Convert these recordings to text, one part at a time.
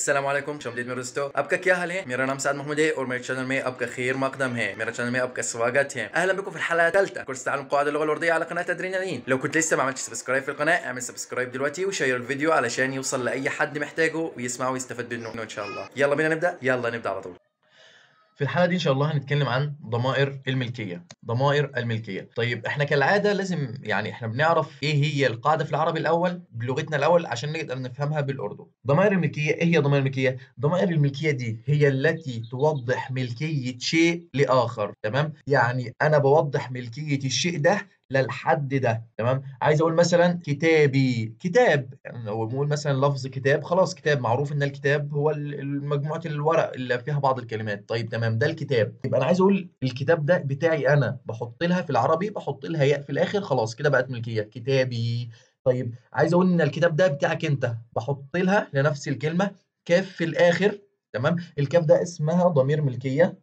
अस्सलाम वालेकुम शमदीद में दोस्तों, आपका क्या हाल है। मेरा नाम साद महमूद है और मेरे चैनल में आपका खैर मकदम है। मेरा चैनल में आपका स्वागत है. اهلا بكم في الحلقه الثالثه كورس تعلم قواعد اللغه الارديه على قناه ادرينالين. لو كنت لسه ما عملتش سبسكرايب في القناه اعمل سبسكرايب دلوقتي وشير الفيديو علشان يوصل لاي حد محتاجه ويسمعه ويستفاد منه ان شاء الله. يلا بينا نبدا، يلا نبدا على طول. في الحلقة دي إن شاء الله هنتكلم عن ضمائر الملكية. ضمائر الملكية، طيب إحنا كالعادة لازم إحنا بنعرف إيه هي القاعدة في العربي الأول بلغتنا الأول عشان نقدر نفهمها بالأردو. ضمائر الملكية، إيه هي ضمائر الملكية؟ ضمائر الملكية دي هي التي توضح ملكية شيء لآخر، تمام؟ يعني أنا بوضح ملكية الشيء ده للحد ده، تمام؟ عايز أقول مثلا كتابي، كتاب، يعني لو بنقول مثلا لفظ كتاب، خلاص كتاب معروف إن الكتاب هو مجموعة الورق اللي فيها بعض الكلمات. طيب تمام، ده الكتاب. يبقى أنا عايز أقول الكتاب ده بتاعي أنا، بحط لها في العربي بحط لها ياء في الآخر، خلاص كده بقت ملكية، كتابي. طيب عايز أقول إن الكتاب ده بتاعك أنت، بحط لها لنفس الكلمة كاف في الآخر، تمام؟ الكاف ده اسمها ضمير ملكية،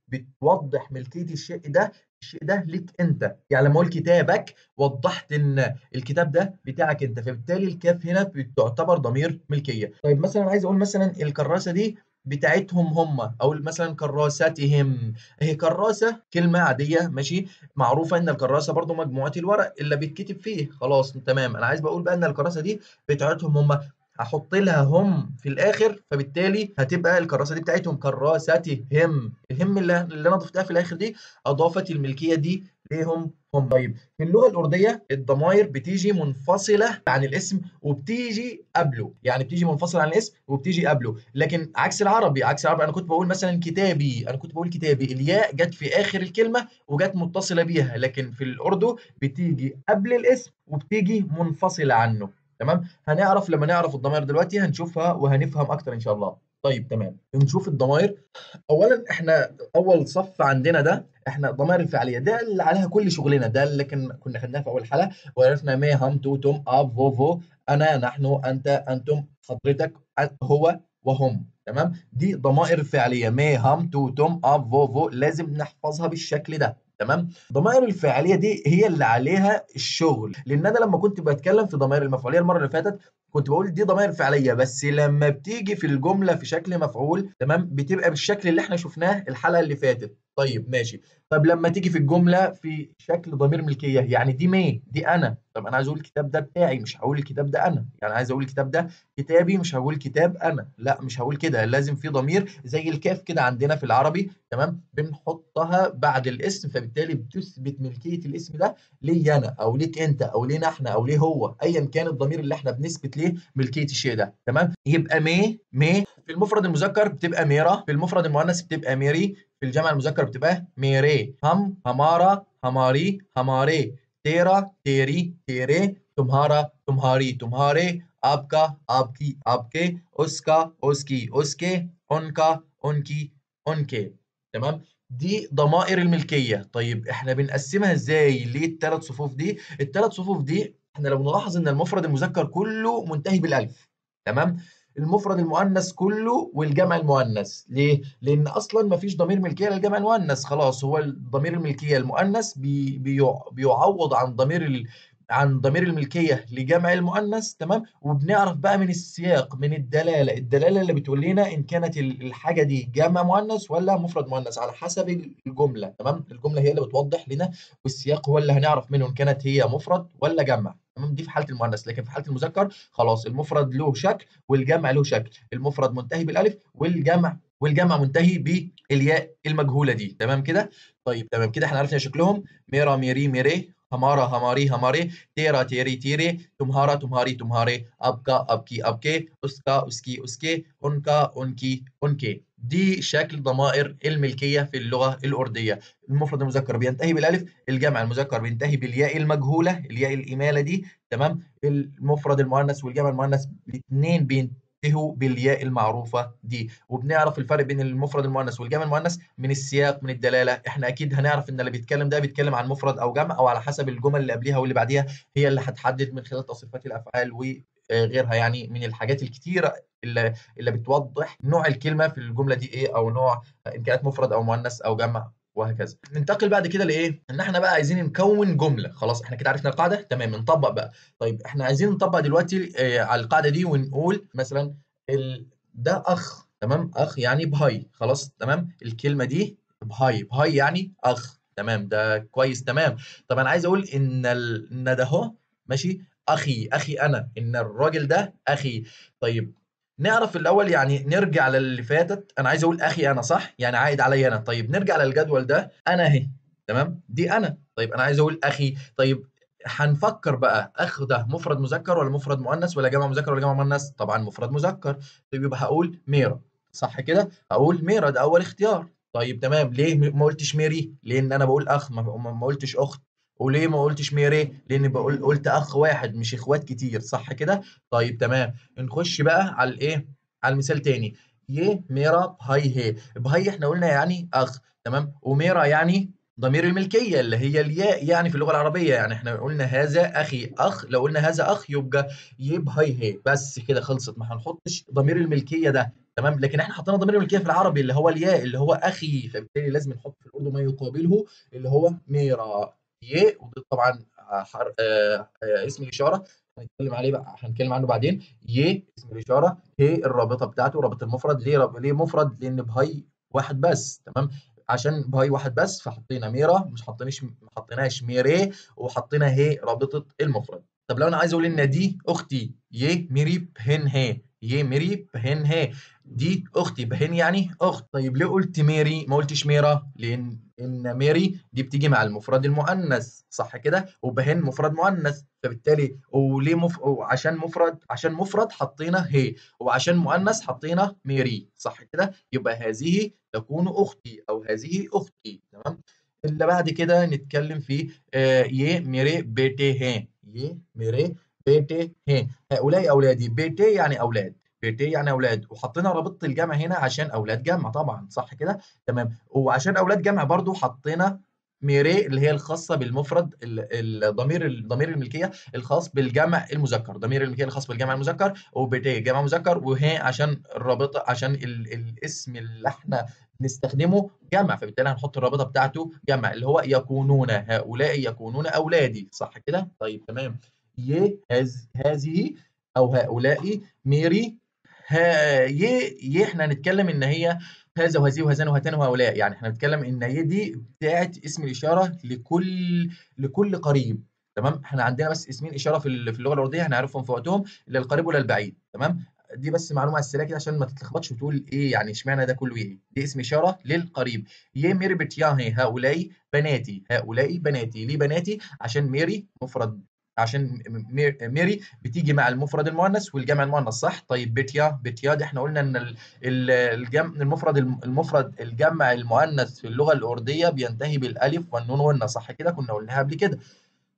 بتوضح ملكية الشيء ده، الشيء ده ليك انت. يعني لما اقول كتابك وضحت ان الكتاب ده بتاعك انت، فبالتالي الكاف هنا بتعتبر ضمير ملكيه. طيب مثلا عايز اقول مثلا الكراسه دي بتاعتهم هم، او مثلا كراساتهم. هي كراسه كلمه عاديه ماشي، معروفه ان الكراسه برضو مجموعه الورق اللي بيتكتب فيه، خلاص تمام. انا عايز بقول بقى ان الكراسه دي بتاعتهم هم، هحط لها هم في الاخر، فبالتالي هتبقى الكراسه دي بتاعتهم كراساتهم. الهم اللي انا ضفتها في الاخر دي اضافت الملكيه دي ليهم هم. طيب في اللغه الارديه الضمائر بتيجي منفصله عن الاسم وبتيجي قبله، يعني بتيجي منفصله عن الاسم وبتيجي قبله، لكن عكس العربي، عكس العربي انا كنت بقول مثلا كتابي، انا كنت بقول كتابي، الياء جت في اخر الكلمه وجت متصله بيها، لكن في الاردو بتيجي قبل الاسم وبتيجي منفصله عنه، تمام؟ هنعرف لما نعرف الضمائر دلوقتي هنشوفها وهنفهم اكتر ان شاء الله. طيب تمام، نشوف الضمائر. اولا احنا اول صف عندنا ده احنا الضمائر الفعليه، ده اللي عليها كل شغلنا، ده اللي كنا خدناه في اول حلقه، وعرفنا مي هم تو توم اب فو، انا نحن انت انتم حضرتك هو وهم، تمام؟ دي ضمائر فعليه، مي هم تو توم اب فو، لازم نحفظها بالشكل ده، تمام؟ الضمائر الفعليه دي هي اللي عليها الشغل، لان انا لما كنت بتكلم في ضمائر المفعوليه المره اللي فاتت كنت بقول دي ضمائر فعليه، بس لما بتيجي في الجمله في شكل مفعول، تمام، بتبقى بالشكل اللي احنا شفناه الحلقه اللي فاتت. طيب ماشي، طب لما تيجي في الجمله في شكل ضمير ملكيه، يعني دي دي انا، طب انا عايز اقول الكتاب ده بتاعي، مش هقول الكتاب ده انا، يعني عايز اقول الكتاب ده كتابي، مش هقول كتاب انا، لا مش هقول كده، لازم في ضمير زي الكاف كده عندنا في العربي، تمام؟ بنحطها بعد الاسم، فبالتالي بتثبت ملكيه الاسم ده لي انا او ليك انت او لينا احنا او ليه هو، ايا كان الضمير اللي احنا بنثبت ليه ملكيه الشيء ده، تمام؟ يبقى مي في المفرد المذكر بتبقى ميرا، في المفرد المؤنث بتبقى ميري، في الجمع المذكر بتبقى ميري، هم همارا هماري هماري، تيرا تيري تيري، تمهارا تمهاري تمهاري، आपका आपकी आपके, उसका उसकी उसके, उनका उनकी उनके، تمام؟ دي ضمائر الملكيه. طيب احنا بنقسمها ازاي للثلاث صفوف دي؟ الثلاث صفوف دي احنا لو نلاحظ ان المفرد المذكر كله منتهي بالالف، تمام؟ المفرد المؤنث كله والجمع المؤنث، ليه؟ لان اصلا ما فيش ضمير ملكيه للجمع المؤنث، خلاص هو الضمير الملكيه المؤنث بيعوض عن عن ضمير الملكيه لجمع المؤنث، تمام؟ وبنعرف بقى من السياق، من الدلاله اللي بتقول لنا ان كانت الحاجه دي جمع مؤنث ولا مفرد مؤنث على حسب الجمله، تمام؟ الجمله هي اللي بتوضح لنا، والسياق هو اللي هنعرف منه ان كانت هي مفرد ولا جمع، تمام؟ دي في حاله المؤنث، لكن في حاله المذكر خلاص المفرد له شكل والجمع له شكل، المفرد منتهي بالالف والجمع منتهي بالياء المجهوله دي، تمام كده؟ طيب تمام كده احنا عرفنا شكلهم، ميرا ميري ميري، हमारा हमारी हमारे, तेरा तेरी तेरे, तुम्हारा तुम्हारी तुम्हारे, आपका आपकी आपके, उसका उसकी उसके, उनका उनकी उनके. دي شكل ضمائر الملكية في اللغة الأردية. المفرد المذكر بينتهي بالألف، الجمع المذكر بينتهي بالياء المجهولة، الياء الإمالة دي، تمام؟ المفرد المؤنث والجمع المؤنث الاثنين بينتهوا بالياء المعروفة دي. وبنعرف الفرق بين المفرد المؤنث والجمع المؤنث من السياق، من الدلالة، احنا أكيد هنعرف إن اللي بيتكلم ده بيتكلم عن مفرد أو جمع، أو على حسب الجمل اللي قبليها واللي بعديها هي اللي هتحدد من خلال تصريفات الأفعال وغيرها، يعني من الحاجات الكتيرة اللي بتوضح نوع الكلمة في الجملة دي إيه، أو نوع إن كانت مفرد أو مؤنث أو جمع وهكذا. ننتقل بعد كده لايه؟ ان احنا بقى عايزين نكون جمله، خلاص احنا كده عرفنا القاعده، تمام، نطبق بقى. طيب احنا عايزين نطبق دلوقتي على القاعده دي ونقول مثلا ده اخ، تمام، اخ يعني بهاي، خلاص تمام. الكلمه دي بهاي، بهاي يعني اخ، تمام، ده كويس تمام. طب انا عايز اقول ان ده هو ماشي، اخي، اخي انا، ان الراجل ده اخي. طيب نعرف الاول، يعني نرجع للي فاتت، انا عايز اقول اخي انا صح، يعني عائد عليا انا. طيب نرجع للجدول ده، انا اهي، تمام، دي انا. طيب انا عايز اقول اخي. طيب هنفكر بقى، اخ ده مفرد مذكر ولا مفرد مؤنث ولا جمع مذكر ولا جمع مؤنث؟ طبعا مفرد مذكر. طيب يبقى هقول ميرا، صح كده؟ هقول ميرا، ده اول اختيار. طيب تمام، ليه ما قلتش ميري؟ لان انا بقول اخ، ما قلتش اخت. وليه ما قلتش ميري؟ لان قلت اخ واحد مش اخوات كتير، صح كده؟ طيب تمام، نخش بقى على الايه، على المثال تاني. يه ميرا بهاي هي، بهاي احنا قلنا يعني اخ، تمام، وميرا يعني ضمير الملكية اللي هي الياء يعني في اللغة العربية. يعني احنا قلنا هذا أخي، أخ، لو قلنا هذا أخ يبقى هي بس كده خلصت، ما هنحطش ضمير الملكية ده، تمام. لكن احنا حطينا ضمير الملكية في العربي اللي هو الياء اللي هو أخي، فبالتالي لازم نحط في الأردو ما يقابله اللي هو ميرا يه. وده طبعا اسم الإشارة، هنتكلم عليه بقى، هنتكلم عنه بعدين. يه اسم الإشارة، هي الرابطة بتاعته، رابط المفرد. ليه مفرد؟ لأن بهي واحد بس، تمام، عشان بهاي واحد بس فحطينا ميرا، مش حطيناش، ما حطيناش ميري، وحطينا هي رابطه المفرد. طب لو انا عايز اقول ان دي اختي، يه ميري بهن هي، يه ميري بهن هي، دي اختي، بهن يعني اخت. طيب ليه قلت ميري ما قلتش ميرا؟ لان ميري دي بتيجي مع المفرد المؤنث، صح كده؟ وبهن مفرد مؤنث، فبالتالي وليه وعشان مفرد، عشان مفرد حطينا هي، وعشان مؤنث حطينا ميري، صح كده؟ يبقى هذه تكون أختي أو هذه أختي، تمام. اللي بعد كده نتكلم في يه ميري بيتي हैं، يه ميري بيتي हैं، هؤلاء أولادي. بيتي يعني أولاد، بيتي يعني أولاد، وحطينا رابطة الجمع هنا عشان أولاد جمع طبعا، صح كده؟ تمام. وعشان أولاد جمع برضو حطينا ميري اللي هي الخاصة بالمفرد، ضمير الملكية الخاص بالجمع المذكر، ضمير الملكية الخاص بالجمع المذكر، وبيتي جمع مذكر، وهي عشان الرابطة، عشان الاسم اللي احنا نستخدمه جمع، فبالتالي هنحط الرابطة بتاعته جمع اللي هو يكونون، هؤلاء يكونون أولادي، صح كده؟ طيب تمام. هذه أو هؤلاء ميري. يه احنا هنتكلم ان هي هذا وهذه وهذان وهاتان وهؤلاء، يعني احنا بنتكلم ان يه دي بتاعت اسم الاشاره لكل قريب، تمام. احنا عندنا بس اسمين اشاره في اللغه العربيه هنعرفهم في وقتهم، لا القريب ولا البعيد، تمام. دي بس معلومه على السريع كده عشان ما تتلخبطش وتقول ايه يعني اشمعنى ده كله ايه. دي اسم اشاره للقريب. يه ميري بتياهي، هؤلاء بناتي، هؤلاء بناتي. ليه بناتي؟ عشان ميري مفرد، عشان ميري بتيجي مع المفرد المؤنث والجمع المؤنث، صح؟ طيب بتيا دي احنا قلنا ان المفرد الجمع المؤنث في اللغه الارديه بينتهي بالالف والنون والنون، صح كده؟ كنا قلناها قبل كده.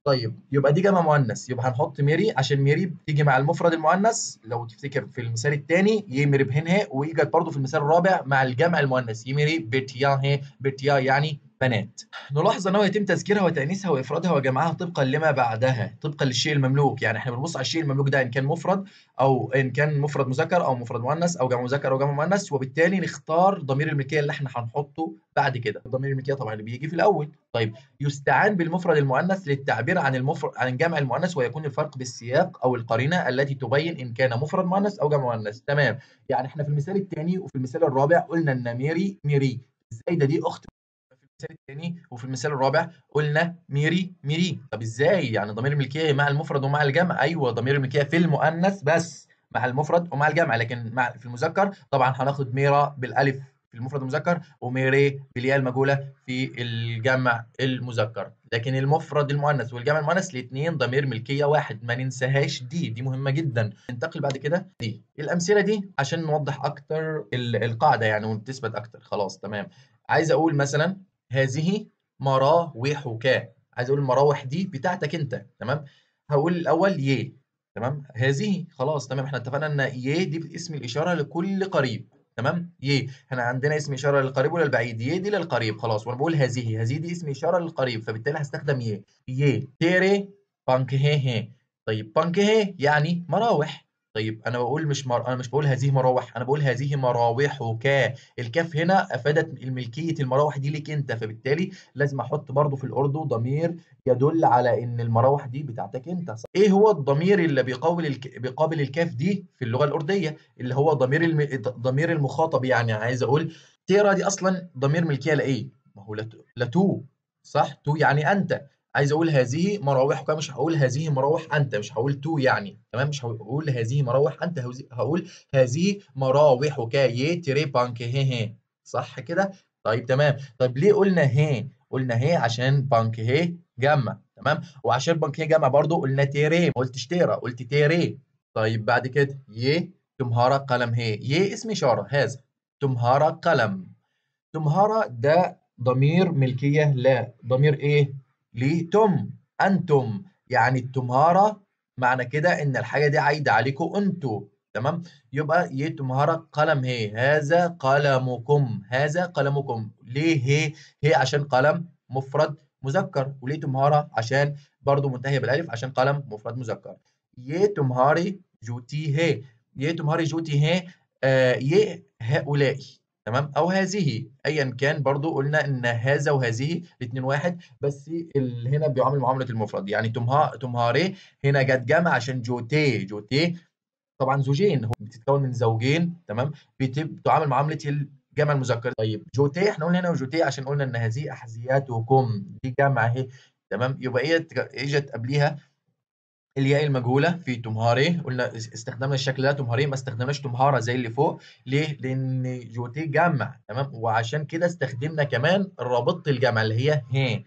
طيب يبقى دي جمع مؤنث، يبقى هنحط ميري عشان ميري بتيجي مع المفرد المؤنث، لو تفتكر في المثال الثاني يمري بهنها، واجت برضه في المثال الرابع مع الجمع المؤنث يمري بتياه، بتيا يعني بنات. نلاحظ انه يتم تذكيرها وتانيثها وافرادها وجمعها طبقا لما بعدها، طبقا للشيء المملوك. يعني احنا بنبص على الشيء المملوك ده ان كان مفرد او ان كان مفرد مذكر او مفرد مؤنث او جمع مذكر او جمع مؤنث، وبالتالي نختار ضمير الملكيه اللي احنا هنحطه بعد كده. ضمير الملكيه طبعا اللي بيجي في الاول. طيب يستعان بالمفرد المؤنث للتعبير عن عن جمع المؤنث، ويكون الفرق بالسياق او القرينه التي تبين ان كان مفرد مؤنث او جمع مؤنث، تمام. يعني احنا في المثال الثاني وفي المثال الرابع قلنا ان ميري ازاي ده دي اخت في المثال الثاني، وفي المثال الرابع قلنا ميري. طب ازاي يعني ضمير الملكيه مع المفرد ومع الجمع؟ ايوه ضمير الملكيه في المؤنث بس مع المفرد ومع الجمع، لكن في المذكر طبعا هناخد ميرا بالالف في المفرد المذكر، وميري بالياء المجهوله في الجمع المذكر. لكن المفرد المؤنث والجمع المؤنث الاثنين ضمير ملكيه واحد، ما ننساهاش، دي مهمه جدا. ننتقل بعد كده دي الامثله دي عشان نوضح اكتر القاعده يعني وتثبت اكتر. خلاص تمام. عايز اقول مثلا هذه مراوحك، عايز اقول المراوح دي بتاعتك انت، تمام. هقول الاول يه، تمام. هذه خلاص تمام، احنا اتفقنا ان يه دي اسم الاشاره لكل قريب، تمام. يه احنا عندنا اسم اشاره للقريب ولا البعيد؟ يه دي للقريب خلاص. وانا بقول هذه دي اسم اشاره للقريب، فبالتالي هستخدم يه تيري بانك هي. طيب بانك هي يعني مراوح، طيب أنا باقول أنا مش باقول هذه مراوح، أنا باقول هذه مراوحك. الكاف هنا أفادت الملكية المراوح دي ليك أنت، فبالتالي لازم أحط برضه في الأردو ضمير يدل على إن المراوح دي بتاعتك أنت. إيه هو الضمير اللي بيقابل الكاف دي في اللغة الأردية؟ اللي هو ضمير المخاطب، يعني عايز أقول ترى دي أصلًا ضمير ملكية لإيه؟ ما هو لتو، صح؟ تو يعني أنت. عايز اقول هذه مراوحك، مش هقول هذه مراوح انت، مش هقول تو يعني، تمام؟ مش هقول هذه مراوح انت، هقول هذه مراوحك ي تري بانك هي، صح كده؟ طيب تمام. طيب ليه قلنا هي؟ قلنا هي عشان بانك هي جمع، تمام؟ وعشان بانك هي جمع برضو قلنا تيري، ما قلتش تيرا، قلت تيري. طيب بعد كده ي تمهارة قلم هي، ي اسم اشاره هذا، تمهارة قلم. تمهارة ده ضمير ملكية، لا ضمير ايه؟ لتم، انتم. يعني التمهارة معنى كده ان الحاجة دي عايدة عليكم انتوا، تمام؟ يبقى يه تمهارة قلم هي، هذا قلمكم، هذا قلمكم. ليه هي؟ هي عشان قلم مفرد مذكر، وليه تمهارة عشان برضو منتهية بالالف، عشان قلم مفرد مذكر. يه تمهاري جوتي هي، يه تمهاري جوتي هي، يه هؤلاء، تمام؟ او هذه، ايا كان برضو قلنا ان هذا وهذه الاثنين واحد، بس هنا بيعامل معامله المفرد. يعني تمهاري هنا جت جمع عشان جوتي، جوتي طبعا زوجين، هو بتتكون من زوجين، تمام؟ بتعامل معامله الجمع المذكر. طيب جوتي احنا قلنا هنا وجوتي عشان قلنا ان هذه احذيتكم، دي جمع اهي، تمام؟ يبقى ايه اجت قبليها الياء المجهولة في تمهاري، قلنا استخدمنا الشكل ده تمهاري، ما استخدمناش تمهارة زي اللي فوق. ليه؟ لأن جوتي جمع، تمام؟ وعشان كده استخدمنا كمان رابطة الجمع اللي هي هي.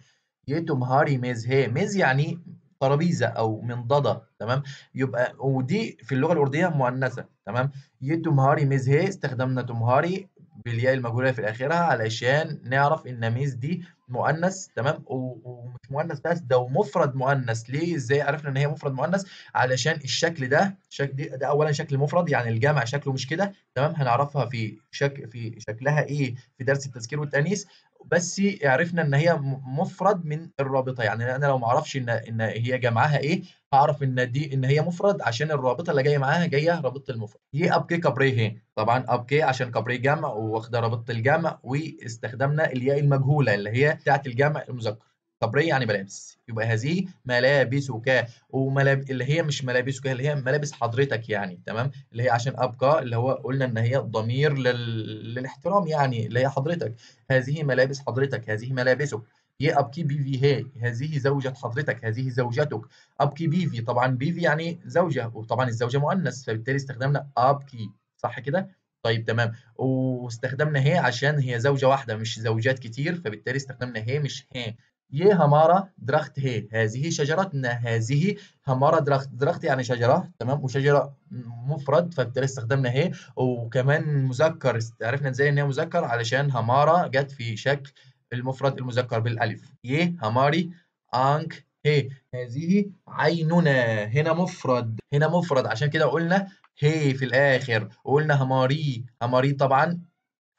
يه تمهاري ميز، هي ميز يعني ترابيزة أو منضدة، تمام؟ يبقى ودي في اللغة الأردية مؤنثة، تمام؟ يه تمهاري ميز، هي استخدمنا تمهاري بالياء المجهولة في آخرها علشان نعرف إن ميز دي مؤنث، تمام؟ ومش مؤنث بس، ده ومفرد مؤنث. ليه؟ ازاي عرفنا ان هي مفرد مؤنث؟ علشان الشكل ده، ده اولا شكل مفرد، يعني الجمع شكله مش كده، تمام؟ هنعرفها في شكلها ايه في درس التذكير والتانيث. بس عرفنا ان هي مفرد من الرابطه، يعني انا لو ما اعرفش ان هي جمعها ايه، هعرف ان هي مفرد عشان الرابطه اللي جايه معاها جايه رابطه المفرد. يه ابكي كابريه، طبعا ابكي عشان كابريه جمع واخده رابطه الجمع، واستخدمنا الياء المجهوله اللي هي بتاعت الجمع المذكر. كابريه يعني ملابس، يبقى هذه ملابسك. اللي هي مش ملابسك، اللي هي ملابس حضرتك يعني، تمام؟ اللي هي عشان ابقى اللي هو قلنا ان هي ضمير للاحترام، يعني اللي هي حضرتك. هذه ملابس حضرتك، هذه ملابسك. يه ابكي بيفي هي، هذه زوجة حضرتك، هذه زوجتك. ابكي بيفي، طبعا بيفي يعني زوجة، وطبعا الزوجة مؤنث، فبالتالي استخدمنا ابكي، صح كده؟ طيب تمام. واستخدمنا هي عشان هي زوجة واحدة مش زوجات كتير، فبالتالي استخدمنا هي مش هي. يه همارة درخت هي، هذه شجرتنا، هذه همارة درخت، درخت يعني شجرة، تمام؟ وشجرة مفرد، فبالتالي استخدمنا هي. وكمان مذكر، عرفنا ازاي ان هي مذكر علشان همارة جت في شكل المفرد المذكر بالالف. يه هماري انك هي، هذه عيننا، هنا مفرد، هنا مفرد، عشان كده قلنا هي في الاخر. وقلنا هماري، هماري طبعا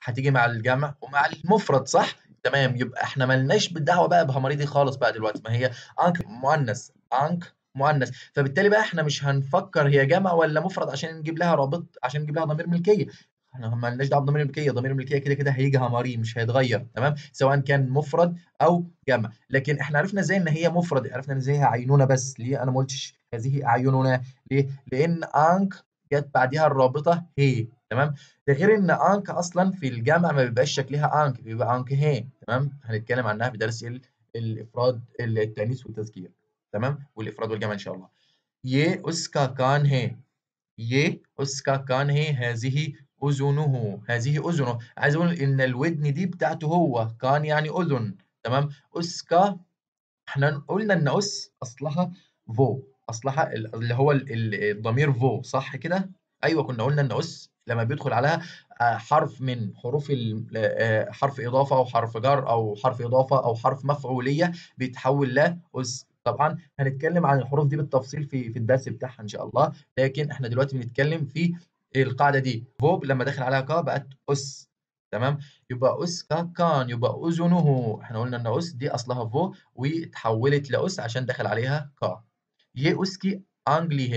هتيجي مع الجمع ومع المفرد، صح؟ تمام. يبقى احنا مالناش بالدعوه بقى بهماري دي خالص بقى دلوقتي، ما هي انك مؤنث، انك مؤنث، فبالتالي بقى احنا مش هنفكر هي جمع ولا مفرد عشان نجيب لها رابط، عشان نجيب لها ضمير ملكيه. احنا مالناش دعوه بضمير الملكيه، ضمير الملكيه كده كده هيجي هماري، مش هيتغير، تمام؟ سواء كان مفرد او جمع. لكن احنا عرفنا ازاي ان هي مفرد، عرفنا ازاي هي عينونه، بس ليه انا ما قلتش هذه اعيننا؟ ليه؟ لان انك جت بعديها الرابطه هي، تمام؟ ده غير ان انك اصلا في الجمع ما بيبقاش شكلها انك، بيبقى انك هي، تمام؟ هنتكلم عنها في درس الافراد التانيث والتذكير، تمام؟ والافراد والجمع ان شاء الله. ये उसका कान है, ये उसका कान है, هذه أذنه، هذه أذنه. عايز أقول إن الودن دي بتاعته هو، كان يعني أذن، تمام؟ أسكا، احنا قلنا إن أس أصلها فو، أصلها اللي هو الضمير فو، صح كده؟ أيوه كنا قلنا إن أس لما بيدخل عليها حرف من حروف حرف إضافة أو حرف جر أو حرف إضافة أو حرف مفعولية بيتحول لأس. طبعا هنتكلم عن الحروف دي بالتفصيل في الدرس بتاعها إن شاء الله، لكن احنا دلوقتي بنتكلم في القاعدة دي. فوب لما دخل عليها كا بقت أس، تمام؟ يبقى أس كان، يبقى أذنه، احنا قلنا إن أس دي أصلها فو واتحولت لأس عشان دخل عليها كا. يه أسكي أونجلي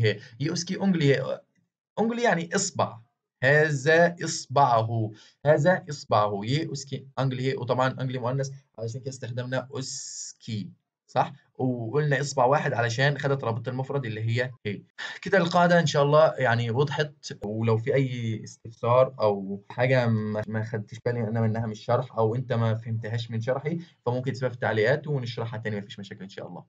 هي يوسكي أونجلي يعني إصبع. هذا إصبعه. هذا إصبعه يوسكي أنجلي هي. وطبعا أنجلي مؤنث علشان كده استخدمنا أوسكي، صح؟ وقلنا إصبع واحد علشان خدت رابطة المفرد اللي هي. كده القاعدة إن شاء الله يعني وضحت. ولو في أي استفسار أو حاجة ما خدتش بالي أنا منها من الشرح، أو أنت ما فهمتهاش من شرحي، فممكن تسيبها في التعليقات ونشرحها تاني، مفيش مشاكل إن شاء الله.